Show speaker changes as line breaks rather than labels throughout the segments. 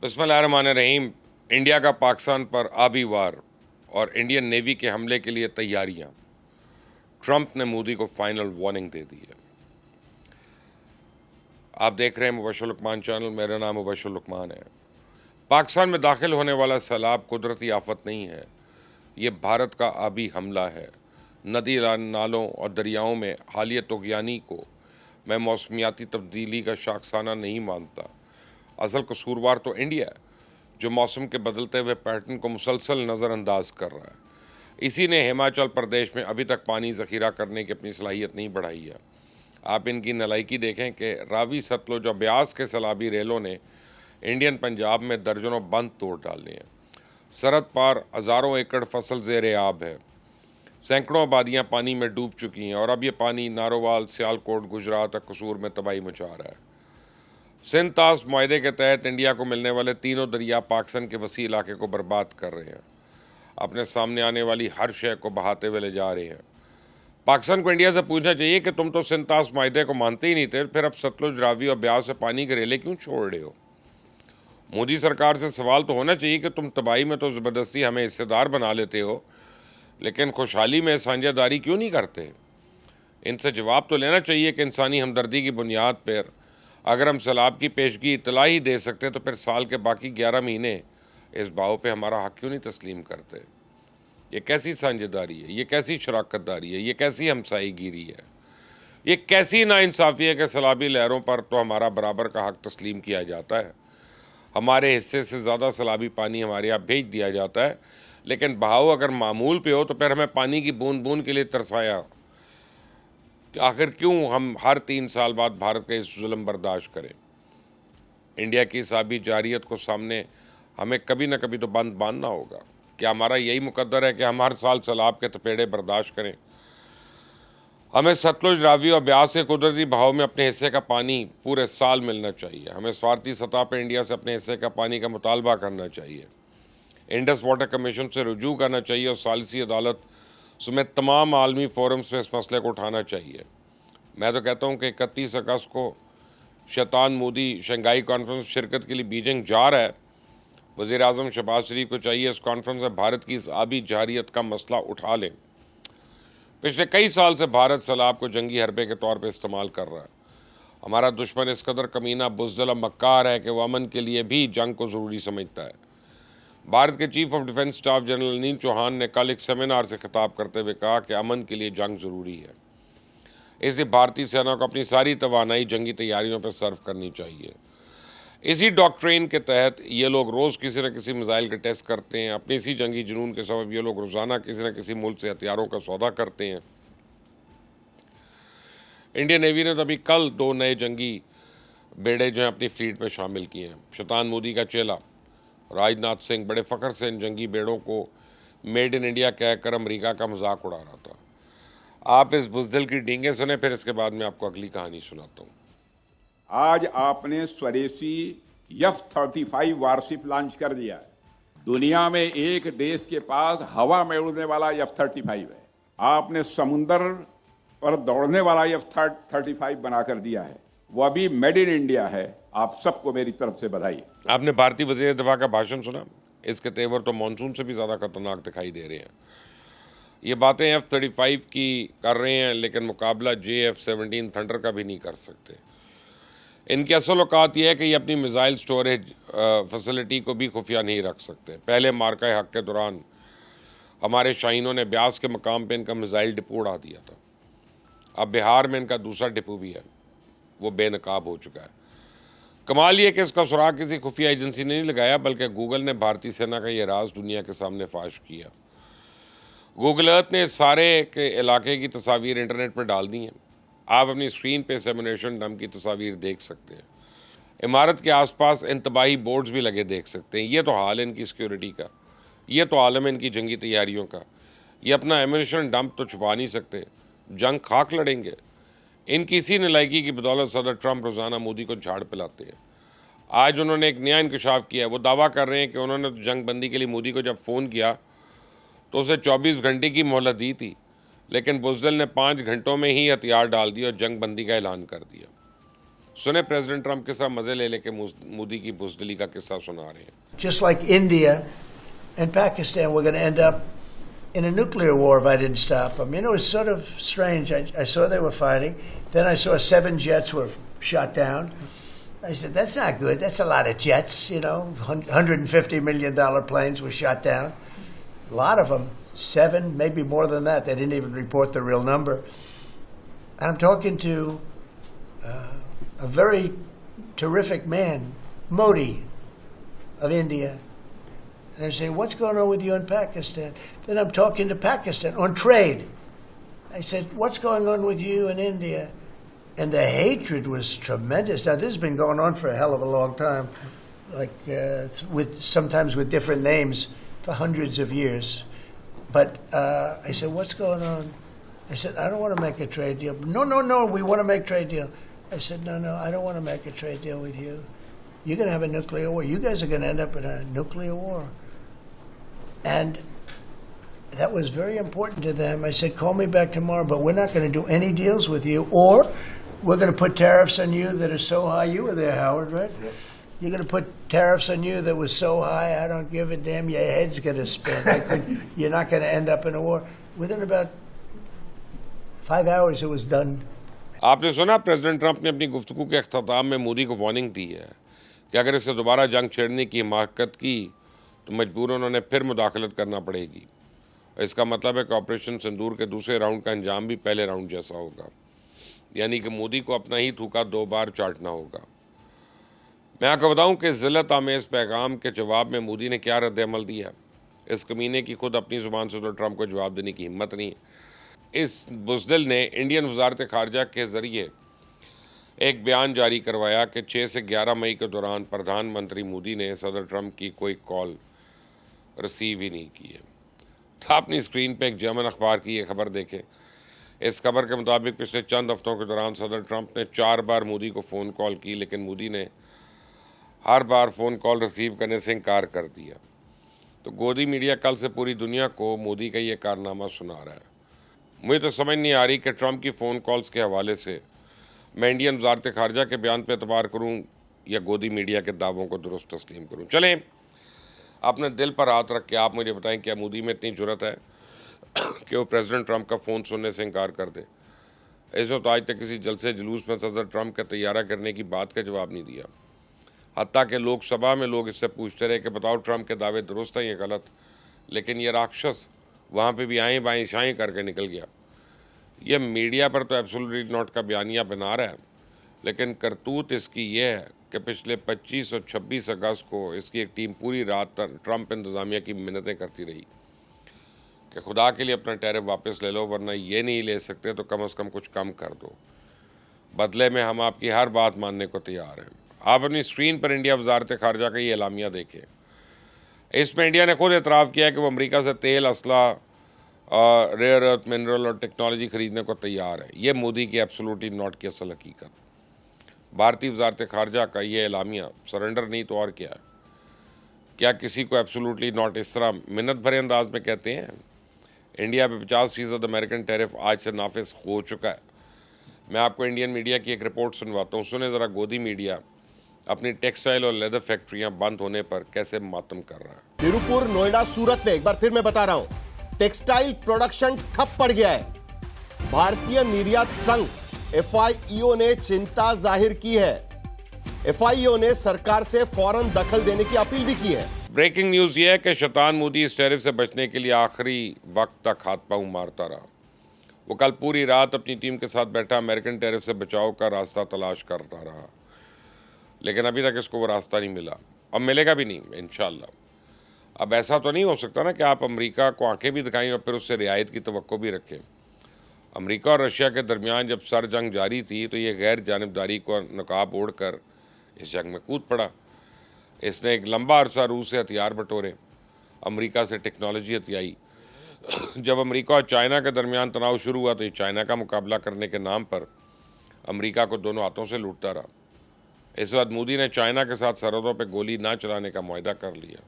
बिस्मिल्लाहिर्रहमानिर्रहीम। इंडिया का पाकिस्तान पर आबी वार और इंडियन नेवी के हमले के लिए तैयारियां। ट्रंप ने मोदी को फाइनल वार्निंग दे दी है। आप देख रहे हैं मुबशर लुकमान चैनल। मेरा नाम मुबशर लुकमान है। पाकिस्तान में दाखिल होने वाला सैलाब कुदरती आफत नहीं है, ये भारत का आबी हमला है। नदी नालों और दरियाओं में हालिया तुगयानी को मैं मौसमियाती तब्दीली का शाखसाना नहीं मानता। असल कसूरवार तो इंडिया है, जो मौसम के बदलते हुए पैटर्न को मुसलसल नज़रअंदाज कर रहा है। इसी ने हिमाचल प्रदेश में अभी तक पानी ज़ख़ीरा करने की अपनी सलाहियत नहीं बढ़ाई है। आप इनकी नलायकी देखें कि रावी, सतलुज और ब्यास के सैलाबी रेलों ने इंडियन पंजाब में दर्जनों बंद तोड़ डाले हैं। सरहद पार हज़ारों एकड़ फसल ज़ेर आब है। सैकड़ों आबादियाँ पानी में डूब चुकी हैं और अब ये पानी नारोवाल, सियालकोट, गुजरात और कसूर में तबाही मचा रहा है। सिंध तास मुआहदे के तहत इंडिया को मिलने वाले तीनों दरिया पाकिस्तान के वसी इलाके को बर्बाद कर रहे हैं। अपने सामने आने वाली हर शय को बहाते हुए ले जा रहे हैं। पाकिस्तान को इंडिया से पूछना चाहिए कि तुम तो सिंध तास मुआहदे को मानते ही नहीं थे, फिर अब सतलुज, रावी और ब्यास से पानी के रेले क्यों छोड़ रहे हो? मोदी सरकार से सवाल तो होना चाहिए कि तुम तबाही में तो ज़बरदस्ती हमें हिस्सेदार बना लेते हो, लेकिन खुशहाली में साझेदारी क्यों नहीं करते? इनसे जवाब तो लेना चाहिए कि इंसानी हमदर्दी की बुनियाद पर अगर हम सैलाब की पेशगी इतला ही दे सकते तो फिर साल के बाकी 11 महीने इस बाव पे हमारा हक क्यों नहीं तस्लीम करते? ये कैसी साझेदारी है? ये कैसी शराकतदारी है? ये कैसी हमसाईगिरी है? ये कैसी नाइंसाफ़ी है कि सैलाबी लहरों पर तो हमारा बराबर का हक तस्लीम किया जाता है, हमारे हिस्से से ज़्यादा सैलाबी पानी हमारे यहाँ भेज दिया जाता है, लेकिन बहाव अगर मामूल पे हो तो फिर हमें पानी की बूंद बूंद के लिए तरसाया। आखिर क्यों हम हर 3 साल बाद भारत का इस जुल्म बर्दाश्त करें? इंडिया की इस आबी जारियत को सामने हमें कभी ना कभी तो बंद बांधना होगा। क्या हमारा यही मुकद्दर है कि हम हर साल सैलाब के तपेड़े बर्दाश्त करें? हमें सतलुज, रावी और ब्यास के कुदरती बहाव में अपने हिस्से का पानी पूरे साल मिलना चाहिए। हमें स्वार्थी सतह पर इंडिया से अपने हिस्से का पानी का मुतालबा करना चाहिए। इंडस वाटर कमीशन से रुजू करना चाहिए और सालिसी अदालत समेत तमाम आलमी फोरम्स में इस मसले को उठाना चाहिए। मैं तो कहता हूँ कि 31 अगस्त को शैतान मोदी शंघाई कॉन्फ्रेंस शिरकत के लिए बीजिंग जा रहा है। वज़ीर आज़म शहबाज शरीफ को चाहिए इस कॉन्फ्रेंस में भारत की इस आबी जारियत का मसला उठा लें। पिछले कई साल से भारत सैलाब को जंगी हरबे के तौर पर इस्तेमाल कर रहा है। हमारा दुश्मन इस कदर कमीना, बुज़दिल और मक्कार है कि वह अमन के लिए भी जंग को ज़रूरी समझता है। भारत के chief of defence staff general Anil Chauhan ने कल एक सेमिनार से खिताब करते हुए कहा कि अमन के लिए जंग ज़रूरी है। इसलिए भारतीय सेना को अपनी सारी तवानाई जंगी तैयारियों पर सर्व करनी चाहिए। इसी डॉक्ट्रिन के तहत ये लोग रोज़ किसी न किसी मिसाइल के टेस्ट करते हैं। अपने इसी जंगी जुनून के सबब ये लोग रोज़ाना किसी न किसी मुल्क से हथियारों का सौदा करते हैं। इंडियन नेवी ने तो अभी कल 2 नए जंगी बेड़े जो हैं अपनी फ्लीट में शामिल किए हैं। शैतान मोदी का चेला राजनाथ सिंह बड़े फ़ख्र से इन जंगी बेड़ों को मेड इन इंडिया कहकर अमेरिका का मजाक उड़ा रहा था। आप इस बुज़दिल की डींगें सुने, फिर इसके बाद मैं आपको अगली कहानी सुनाता हूँ।
आज आपने स्वदेशी F-35 वारशिप लॉन्च कर दिया है। दुनिया में एक देश के पास हवा में उड़ने वाला F-35 है। आपने समुंदर पर दौड़ने वाला F-35 बनाकर दिया है, वह भी मेड इन इंडिया है। आप सबको मेरी तरफ से बधाई।
आपने भारतीय वज़ीर दिफा का भाषण सुना? इसके तेवर तो मानसून से भी ज़्यादा खतरनाक दिखाई दे रहे हैं। ये बातें F-35 की कर रहे हैं, लेकिन मुकाबला JF-17 थंडर का भी नहीं कर सकते। इनकी असल औकात यह है कि ये अपनी मिसाइल स्टोरेज फैसिलिटी को भी खुफिया नहीं रख सकते। पहले मार्का हक के दौरान हमारे शाहीनों ने ब्यास के मकाम पे इनका मिसाइल डिपो उड़ा दिया था। अब बिहार में इनका दूसरा डिपो भी है, वो बेनकाब हो चुका है। कमाल ये कि इसका सुराग किसी खुफिया एजेंसी ने नहीं लगाया, बल्कि गूगल ने भारतीय सेना का ये राज दुनिया के सामने फाश किया। गूगल अर्थ ने सारे के इलाके की तस्वीर इंटरनेट पर डाल दी हैं। आप अपनी स्क्रीन पे सेमिनेशन डम की तस्वीर देख सकते हैं। इमारत के आसपास इंतबाही बोर्ड्स भी लगे देख सकते हैं। ये तो हाल है इनकी सिक्योरिटी का, ये तो आलम है इनकी जंगी तैयारियों का। ये अपना एमिनेशन डंप तो छुपा नहीं सकते, जंग खाक लड़ेंगे। इनकी इसी नलायकी की बदौलत सदर ट्रंप रोज़ाना मोदी को झाड़ पिलाते हैं। आज उन्होंने एक नया इंकशाफ किया है। वो दावा कर रहे हैं कि उन्होंने तो जंग बंदी के लिए मोदी को जब फ़ोन किया तो उसे 24 घंटे की मोहलत दी थी, लेकिन बुज़दिल ने 5 घंटों में ही हथियार डाल दिए और जंग बंदी का ऐलान कर दिया। सुने प्रेसिडेंट ट्रंप के साथ मजे ले लेके मोदी की बुज़दिली का किस्सा सुना रहे हैं।
Just like India and Pakistan, we're going to end up in a nuclear war if I didn't stop them. You know, it's sort of strange. I saw they were fighting. Then I saw 7 jets were shot down. I said, that's not good. That's a lot of jets, you know. $150 million planes were shot down. A lot of them. 7, maybe more than that. They didn't even report the real number. And I'm talking to a very terrific man, Modi of India. And I say, what's going on with you in Pakistan? Then I'm talking to Pakistan on trade. I said, what's going on with you in India? And the hatred was tremendous. Now, this has been going on for a hell of a long time, like sometimes with different names for hundreds of years. But I said, what's going on? I said, I don't want to make a trade deal. No, we want to make a trade deal. I said, no, I don't want to make a trade deal with you. You're going to have a nuclear war. You guys are going to end up in a nuclear war. And that was very important to them. I said, call me back tomorrow, but we're not going to do any deals with you, or we're going to put tariffs on you that are so high. You were there, Howard, right? Yep. You're going to put tariffs on you that was so high, I don't give a damn. Your head's going to spin. You're not going to end up in a war. Within about 5 hours, it was done.
आपने सुना president Trump ने अपनी गुफ्तगू के अख्ताम में मोदी को warning दी है कि अगर इसे दोबारा जंग छेड़ने की हिमाकत की तो मजबूर उन्होंने फिर मुदाखलत करना पड़ेगी। इसका मतलब है कि ऑपरेशन सिंदूर के दूसरे राउंड का अंजाम भी पहले राउंड जैसा होगा, यानी कि मोदी को अपना ही थूका 2 बार चाटना होगा। मैं आपको बताऊं कि ज़िल्लत आमेज़ पैगाम के जवाब में मोदी ने क्या रद्द-ए-अमल दिया। इस कमीने की खुद अपनी ज़ुबान से तो ट्रंप को जवाब देने की हिम्मत नहीं है। इस बुज़दिल ने इंडियन वज़ारत ख़ारजा के ज़रिए एक बयान जारी करवाया कि 6 से 11 मई के दौरान प्रधानमंत्री मोदी ने सदर ट्रंप की कोई कॉल रिसीव ही नहीं की है। तो अपनी स्क्रीन पे एक जर्मन अखबार की ये खबर देखें। इस खबर के मुताबिक पिछले चंद हफ्तों के दौरान सदर ट्रंप ने 4 बार मोदी को फ़ोन कॉल की, लेकिन मोदी ने हर बार फ़ोन कॉल रिसीव करने से इनकार कर दिया। तो गोदी मीडिया कल से पूरी दुनिया को मोदी का ये कारनामा सुना रहा है। मुझे तो समझ नहीं आ रही कि ट्रंप की फ़ोन कॉल्स के हवाले से मैं इंडियन वज़ारत ख़ारजा के बयान पर एतबार करूँ या गोदी मीडिया के दावों को दुरुस्त तस्लीम करूँ। चलें, अपने दिल पर हाथ रख के आप मुझे बताएं, क्या मोदी में इतनी जुर्रत है कि वो प्रेसिडेंट ट्रंप का फ़ोन सुनने से इनकार कर दे। इसने तो आज तक किसी जलसे जुलूस में सदर ट्रंप का तैयारा करने की बात का जवाब नहीं दिया। हत्ता कि लोकसभा में लोग इससे पूछते रहे कि बताओ ट्रंप के दावे दुरुस्त हैं या गलत, लेकिन ये राक्षस वहाँ पे भी आएँ बाएँ शाएँ करके निकल गया। ये मीडिया पर तो एब्सोल्युटली नॉट का बयानिया बना रहा है, लेकिन करतूत इसकी ये है कि पिछले 25 और 26 अगस्त को इसकी एक टीम पूरी रात ट्रंप इंतज़ामिया की मिन्नतें करती रही कि खुदा के लिए अपना टैरिफ वापस ले लो, वरना ये नहीं ले सकते तो कम से कम कुछ कम कर दो, बदले में हम आपकी हर बात मानने को तैयार हैं। आप अपनी स्क्रीन पर इंडिया वज़ारत ख़ारजा का ये एलामिया देखें। इसमें इंडिया ने खुद एतराफ़ किया कि वो अमेरिका से तेल, असला, रेयर अर्थ मिनरल और टेक्नोलॉजी ख़रीदने को तैयार है। ये मोदी की एब्सोल्युटली नॉट की असल हकीकत। भारतीय वज़ारत ख़ारजा का ये एलामिया सरेंडर नहीं तो और क्या है। क्या किसी को एब्सोल्युटली नॉट इस तरह मिन्नत भरे अंदाज में कहते हैं? इंडिया पे 50% अमेरिकन टैरिफ आज से नाफिज हो चुका है। मैं आपको इंडियन मीडिया की एक रिपोर्ट सुनवाता हूँ, सुने ज़रा गोदी मीडिया अपनी टेक्सटाइल और लेदर फैक्ट्रियाँ बंद होने पर कैसे मातम कर रहा है।
तिरुपुर, नोएडा, सूरत में एक बार फिर मैं बता रहा हूँ, टेक्सटाइल प्रोडक्शन ठप पड़ गया है। भारतीय निर्यात संघ FIEO ने चिंता जाहिर की है। FIEO ने सरकार से फौरन दखल देने की अपील भी की है।
ब्रेकिंग न्यूज़ ये है कि शैतान मोदी इस टैरिफ से बचने के लिए आखिरी वक्त तक हाथ पांव मारता रहा। वो कल पूरी रात अपनी टीम के साथ बैठा अमेरिकन टैरिफ से बचाव का रास्ता तलाश करता रहा, लेकिन अभी तक इसको वो रास्ता नहीं मिला और मिलेगा भी नहीं इंशाल्लाह। अब ऐसा तो नहीं हो सकता ना कि आप अमेरिका को आंखें भी दिखाएं और फिर उससे रियायत की तवक्को भी रखें। अमेरिका और रशिया के दरमियान जब सर जंग जारी थी तो ये गैर जानिबदारी को नकाब ओढ़कर इस जंग में कूद पड़ा। इसने एक लंबा अरसा रूस से हथियार बटोरे, अमेरिका से टेक्नोलॉजी हथियाई। जब अमेरिका और चाइना के दरमियान तनाव शुरू हुआ तो ये चाइना का मुकाबला करने के नाम पर अमेरिका को दोनों हाथों से लूटता रहा। इस बाद मोदी ने चाइना के साथ सरहदों पर गोली ना चलाने का मुआहदा कर लिया।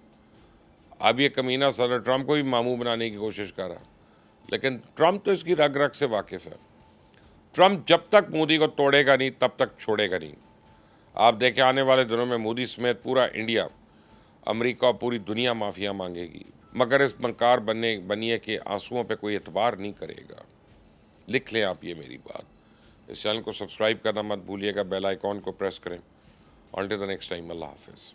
अब ये कमीना सदर ट्रंप को भी मामू बनाने की कोशिश कर रहा, लेकिन ट्रंप तो इसकी रग रग से वाकिफ़ है। ट्रंप जब तक मोदी को तोड़ेगा नहीं तब तक छोड़ेगा नहीं। आप देखें आने वाले दिनों में मोदी समेत पूरा इंडिया, अमेरिका और पूरी दुनिया माफिया मांगेगी, मगर इस मकार बनिए के आंसुओं पे कोई एतबार नहीं करेगा। लिख लें आप ये मेरी बात। इस चैनल को सब्सक्राइब करना मत भूलिएगा, बेल आइकॉन को प्रेस करें। On to the next time, अल्लाह हाफिज़।